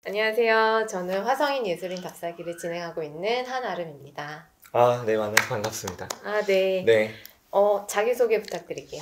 안녕하세요. 저는 화성인 예술인 답사기를 진행하고 있는 한아름입니다. 네, 만나서 반갑습니다. 네. 네. 자기소개 부탁드릴게요.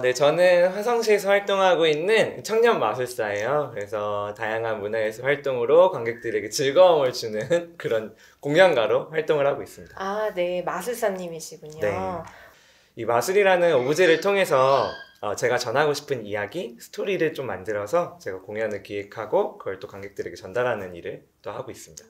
네, 저는 화성시에서 활동하고 있는 청년 마술사예요. 그래서 다양한 문화예술 활동으로 관객들에게 즐거움을 주는 그런 공연가로 활동을 하고 있습니다. 네. 마술사님이시군요. 네. 이 마술이라는 오브제를 통해서 제가 전하고 싶은 이야기, 스토리를 좀 만들어서 제가 공연을 기획하고 그걸 또 관객들에게 전달하는 일을 또 하고 있습니다.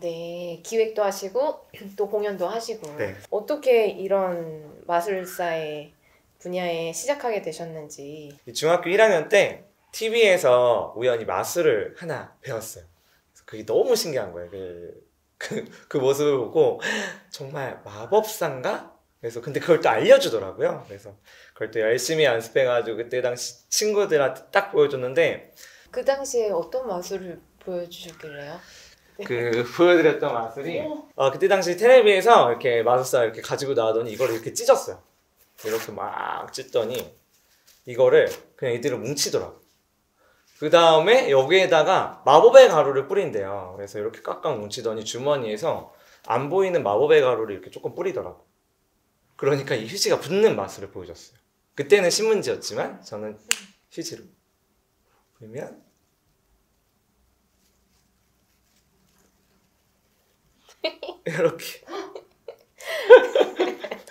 네. 기획도 하시고 또 공연도 하시고 네. 어떻게 이런 마술사의 분야에 시작하게 되셨는지. 중학교 1학년 때 TV에서 우연히 마술을 하나 배웠어요. 그래서 그게 너무 신기한 거예요. 그 모습을 보고 정말 마법사인가? 그래서 근데 그걸 또 알려주더라고요. 그래서 그걸 또 열심히 연습해가지고 그때 당시 친구들한테 딱 보여줬는데 그 당시에 어떤 마술을 보여주셨길래요? 보여드렸던 마술이 그때 당시 텔레비에서 이렇게 마술사 이렇게 가지고 나오더니 이걸 이렇게 찢었어요. 이렇게 막 찢더니 이거를 그냥 이대로 뭉치더라고요. 그 다음에 여기에다가 마법의 가루를 뿌린대요. 그래서 이렇게 깍깍 뭉치더니 주머니에서 안 보이는 마법의 가루를 이렇게 조금 뿌리더라고요. 그러니까 이 휴지가 붙는 마술을 보여줬어요. 그때는 신문지였지만 저는 휴지로 보면 이렇게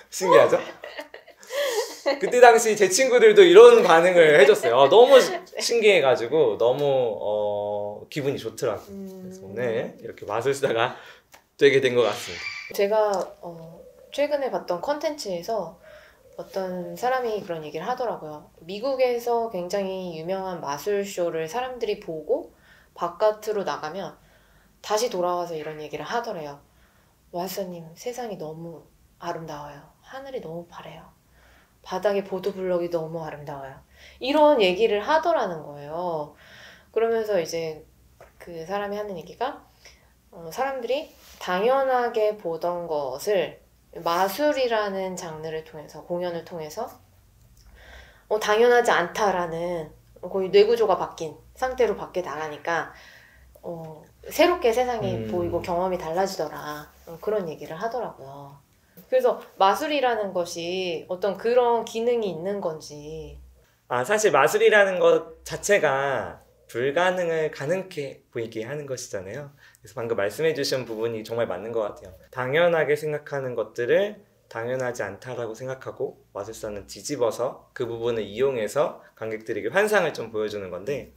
신기하죠? 그때 당시 제 친구들도 이런 반응을 해줬어요. 너무 신기해가지고 너무 기분이 좋더라고요. 그래서 오늘 이렇게 마술사가 되게 된 것 같습니다. 제가 최근에 봤던 컨텐츠에서 어떤 사람이 그런 얘기를 하더라고요. 미국에서 굉장히 유명한 마술쇼를 사람들이 보고 바깥으로 나가면 다시 돌아와서 이런 얘기를 하더래요. 마술사님, 세상이 너무 아름다워요. 하늘이 너무 파래요. 바닥에 보도블럭이 너무 아름다워요. 이런 얘기를 하더라는 거예요. 그러면서 이제 그 사람이 하는 얘기가 사람들이 당연하게 보던 것을 마술이라는 장르를 통해서, 공연을 통해서 당연하지 않다라는 거의 뇌구조가 바뀐 상태로 밖에 나가니까 새롭게 세상이 보이고 경험이 달라지더라. 그런 얘기를 하더라고요. 그래서 마술이라는 것이 어떤 그런 기능이 있는 건지. 사실 마술이라는 것 자체가 불가능을 가능케 보이게 하는 것이잖아요. 그래서 방금 말씀해 주신 부분이 정말 맞는 것 같아요. 당연하게 생각하는 것들을 당연하지 않다라고 생각하고 마술사는 뒤집어서 그 부분을 이용해서 관객들에게 환상을 좀 보여주는 건데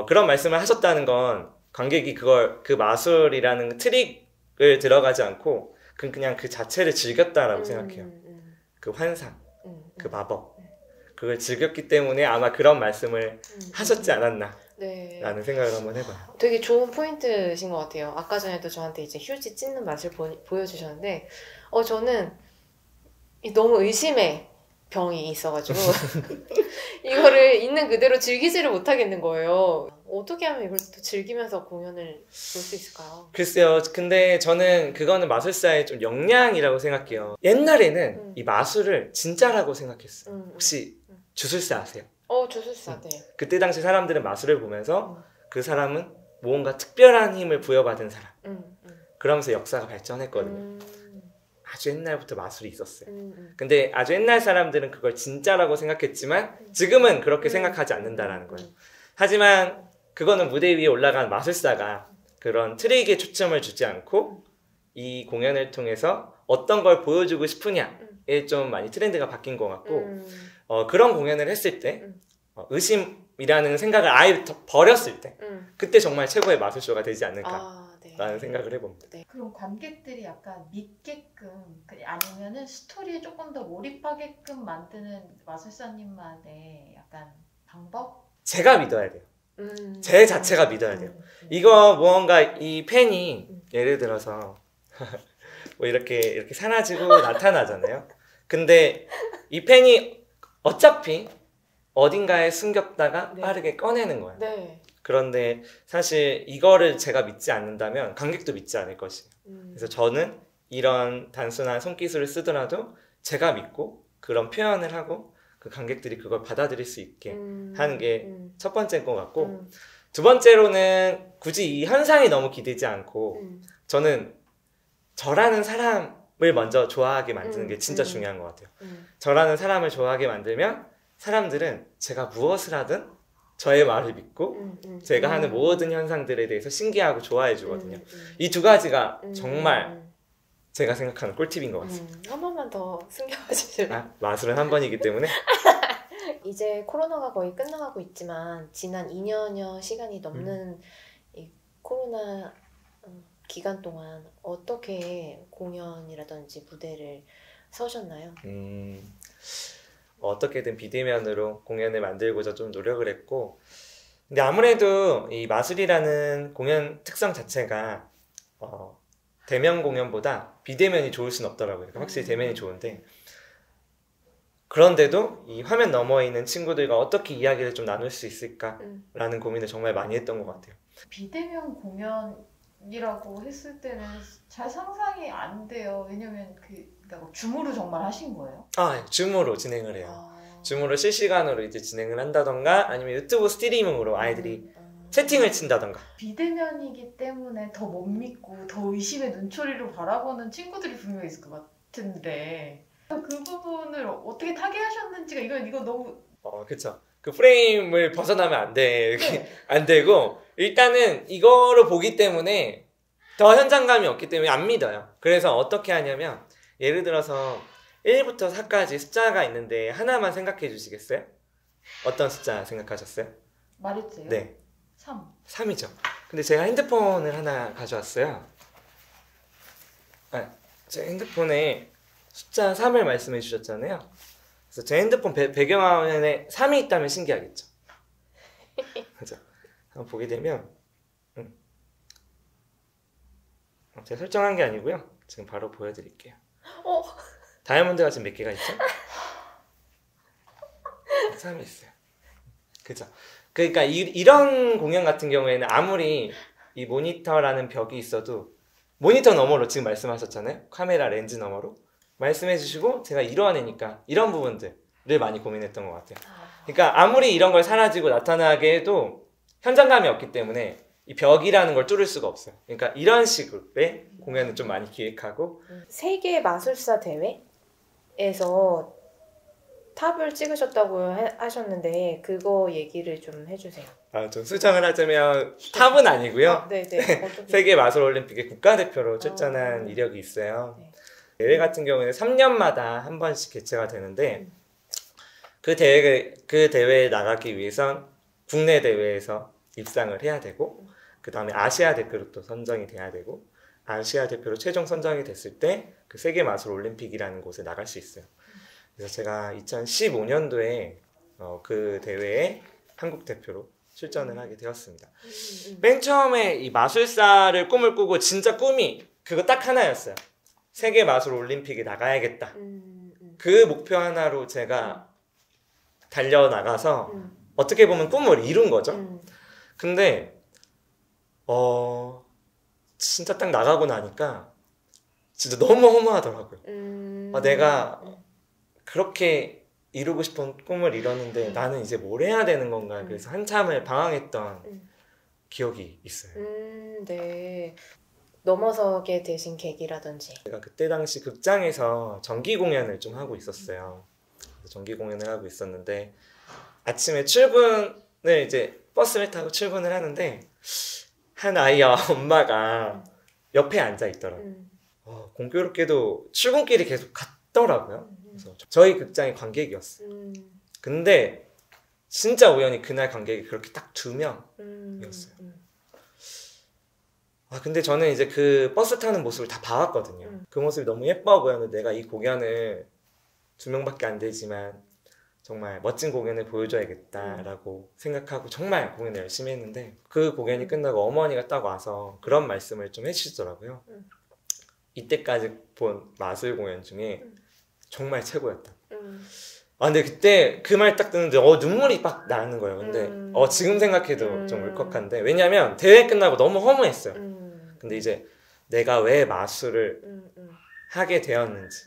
그런 말씀을 하셨다는 건 관객이 그 마술이라는 트릭을 들어가지 않고 그냥 그 자체를 즐겼다라고 생각해요. 그 환상, 그 마법. 그걸 즐겼기 때문에 아마 그런 말씀을 하셨지 않았나 라는 생각을 한번 해봐요. 되게 좋은 포인트신 것 같아요. 아까 전에도 저한테 이제 휴지 찢는 맛을 보여주셨는데 저는 너무 의심의 병이 있어가지고 이거를 있는 그대로 즐기지를 못하겠는 거예요. 어떻게 하면 이걸 또 즐기면서 공연을 볼 수 있을까요? 글쎄요. 근데 저는 그거는 마술사의 좀 역량이라고 생각해요. 옛날에는 이 마술을 진짜라고 생각했어요. 혹시 주술사 아세요? 주술사, 네. 그때 당시 사람들은 마술을 보면서 그 사람은 무언가 특별한 힘을 부여받은 사람. 그러면서 역사가 발전했거든요. 아주 옛날부터 마술이 있었어요. 근데 아주 옛날 사람들은 그걸 진짜라고 생각했지만 지금은 그렇게 생각하지 않는다라는 거예요. 하지만 그거는 무대 위에 올라간 마술사가 그런 트릭에 초점을 주지 않고 이 공연을 통해서 어떤 걸 보여주고 싶으냐에 좀 많이 트렌드가 바뀐 것 같고 그런 공연을 했을 때 의심이라는 생각을 아예 버렸을 때 그때 정말 최고의 마술쇼가 되지 않을까라는 생각을 해봅니다. 네. 그럼 관객들이 약간 믿게끔 아니면은 스토리에 조금 더 몰입하게끔 만드는 마술사님만의 약간 방법? 제가 믿어야 돼요. 제 자체가 믿어야 돼요. 이거 무언가 이 펜이 예를 들어서 뭐 이렇게 사라지고 나타나잖아요. 근데 이 펜이 어차피 어딘가에 숨겼다가 빠르게 꺼내는 거예요. 네. 그런데 사실 이거를 제가 믿지 않는다면 관객도 믿지 않을 것이에요. 그래서 저는 이런 단순한 손기술을 쓰더라도 제가 믿고 그런 표현을 하고 그 관객들이 그걸 받아들일 수 있게 하는 게 첫 번째인 것 같고 두 번째로는 굳이 이 현상이 너무 기대지 않고 저는 저라는 사람을 먼저 좋아하게 만드는 게 진짜 중요한 것 같아요. 저라는 사람을 좋아하게 만들면 사람들은 제가 무엇을 하든 저의 말을 믿고 제가 하는 모든 현상들에 대해서 신기하고 좋아해 주거든요. 이 두 가지가 정말 제가 생각하는 꿀팁인 것 같습니다. 한 번만 더 숨겨봐 주실래요? 마술은 한 번이기 때문에. 이제 코로나가 거의 끝나가고 있지만 지난 2년여 시간이 넘는 이 코로나 기간 동안 어떻게 공연이라든지 무대를 서셨나요? 어떻게든 비대면으로 공연을 만들고자 좀 노력을 했고, 근데 아무래도 이 마술이라는 공연 특성 자체가 대면 공연보다 비대면이 좋을 순 없더라고요. 그러니까 확실히 대면이 좋은데, 그런데도 이 화면 너머에 있는 친구들과 어떻게 이야기를 좀 나눌 수 있을까라는 고민을 정말 많이 했던 것 같아요. 비대면 공연이라고 했을 때는 잘 상상이 안 돼요. 왜냐면 그러니까 줌으로 정말 하신 거예요? 줌으로 진행을 해요. 줌으로 실시간으로 이제 진행을 한다던가 아니면 유튜브 스트리밍으로 아이들이 채팅을 친다던가. 비대면이기 때문에 더 못 믿고 더 의심의 눈초리로 바라보는 친구들이 분명히 있을 것 같은데 그 부분을 어떻게 타개하셨는지가 이거 너무 그쵸. 그 프레임을 벗어나면 안 돼. 네. 안 되고 일단은 이거로 보기 때문에 더 현장감이 없기 때문에 안 믿어요. 그래서 어떻게 하냐면 예를 들어서 1부터 4까지 숫자가 있는데 하나만 생각해 주시겠어요? 어떤 숫자 생각하셨어요? 말했어요? 네. 3이죠. 근데 제가 핸드폰을 하나 가져왔어요. 제 핸드폰에 숫자 3을 말씀해 주셨잖아요. 그래서 제 핸드폰 배경화면에 3이 있다면 신기하겠죠. 그죠? 한번 보게 되면 제가 설정한 게 아니고요. 지금 바로 보여드릴게요. 다이아몬드가 지금 몇 개가 있죠? 3이 있어요. 그죠? 그러니까 이런 공연 같은 경우에는 아무리 이 모니터라는 벽이 있어도 모니터 너머로 지금 말씀하셨잖아요. 카메라 렌즈 너머로 말씀해 주시고 제가 이러하니까 이런 부분들을 많이 고민했던 것 같아요. 그러니까 아무리 이런 걸 사라지고 나타나게 해도 현장감이 없기 때문에 이 벽이라는 걸 뚫을 수가 없어요. 그러니까 이런 식의 공연을 좀 많이 기획하고 세계 마술사 대회에서 탑을 찍으셨다고 하셨는데 그거 얘기를 좀 해주세요. 좀 수정을 하자면 탑은 아니고요. 네네. 세계 마술 올림픽에 국가대표로 출전한 이력이 있어요. 네. 대회 같은 경우에는 3년마다 한 번씩 개최가 되는데 그 대회에 나가기 위해선 국내 대회에서 입상을 해야 되고 그 다음에 아시아 대표로 또 선정이 돼야 되고 아시아 대표로 최종 선정이 됐을 때 그 세계 마술 올림픽이라는 곳에 나갈 수 있어요. 그래서 제가 2015년도에 그 대회에 한국 대표로 출전을 하게 되었습니다. 맨 처음에 이 마술사를 꿈을 꾸고 진짜 꿈이 그거 딱 하나였어요. 세계 마술 올림픽에 나가야겠다. 그 목표 하나로 제가 달려나가서 어떻게 보면 꿈을 이룬 거죠. 근데 진짜 딱 나가고 나니까 진짜 너무 허무하더라고요. 내가 그렇게 이루고 싶은 꿈을 이뤘는데 나는 이제 뭘 해야 되는 건가. 그래서 한참을 방황했던 기억이 있어요. 네. 넘어서게 되신 계기라든지. 제가 그때 당시 극장에서 정기 공연을 좀 하고 있었어요. 정기 공연을 하고 있었는데 아침에 출근을 이제 버스를 타고 출근을 하는데 한 아이와 엄마가 옆에 앉아 있더라고요. 공교롭게도 출근길이 계속 같더라고요. 그래서 저희 극장의 관객이었어요. 근데 진짜 우연히 그날 관객이 그렇게 딱 2명이었어요. 근데 저는 이제 그 버스 타는 모습을 다 봐왔거든요. 그 모습이 너무 예뻐 보였는데 내가 이 공연을 2명밖에 안 되지만 정말 멋진 공연을 보여줘야겠다라고 생각하고 정말 공연을 열심히 했는데 그 공연이 끝나고 어머니가 딱 와서 그런 말씀을 좀 해주시더라고요. 이때까지 본 마술 공연 중에 정말 최고였다. 근데 그때 그 말 딱 듣는데 눈물이 막 나는 거예요. 근데 지금 생각해도 좀 울컥한데 왜냐면 대회 끝나고 너무 허무했어요. 근데 이제 내가 왜 마술을 하게 되었는지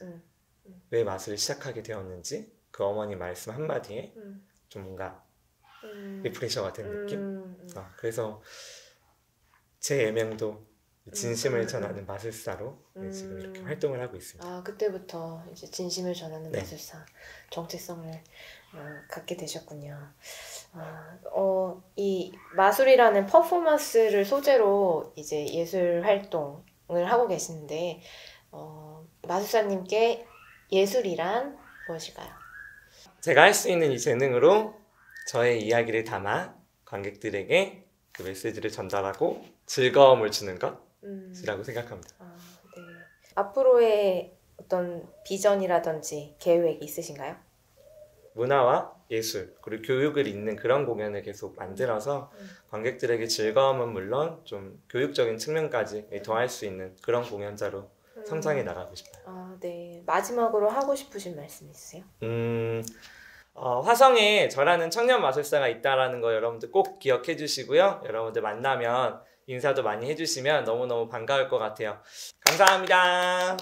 왜 마술을 시작하게 되었는지 그 어머니 말씀 한마디에 좀 뭔가 리프레셔가 된 느낌? 그래서 제 예명도 진심을 전하는 마술사로 지금 이렇게 활동을 하고 있습니다. 아, 그때부터 이제 진심을 전하는 마술사 정체성을 갖게 되셨군요. 이 마술이라는 퍼포먼스를 소재로 이제 예술 활동을 하고 계시는데 마술사님께 예술이란 무엇일까요? 제가 할 수 있는 이 재능으로 저의 이야기를 담아 관객들에게 그 메시지를 전달하고 즐거움을 주는 것이라고 생각합니다. 네. 앞으로의 어떤 비전이라든지 계획 있으신가요? 문화와 예술 그리고 교육을 잇는 그런 공연을 계속 만들어서 관객들에게 즐거움은 물론 좀 교육적인 측면까지 더할 수 있는 그런 공연자로 성장해 나가고 싶어요. 네. 마지막으로 하고 싶으신 말씀 있으세요? 화성에 저라는 청년 마술사가 있다라는 거 여러분들 꼭 기억해 주시고요. 여러분들 만나면 인사도 많이 해주시면 너무너무 반가울 것 같아요. 감사합니다.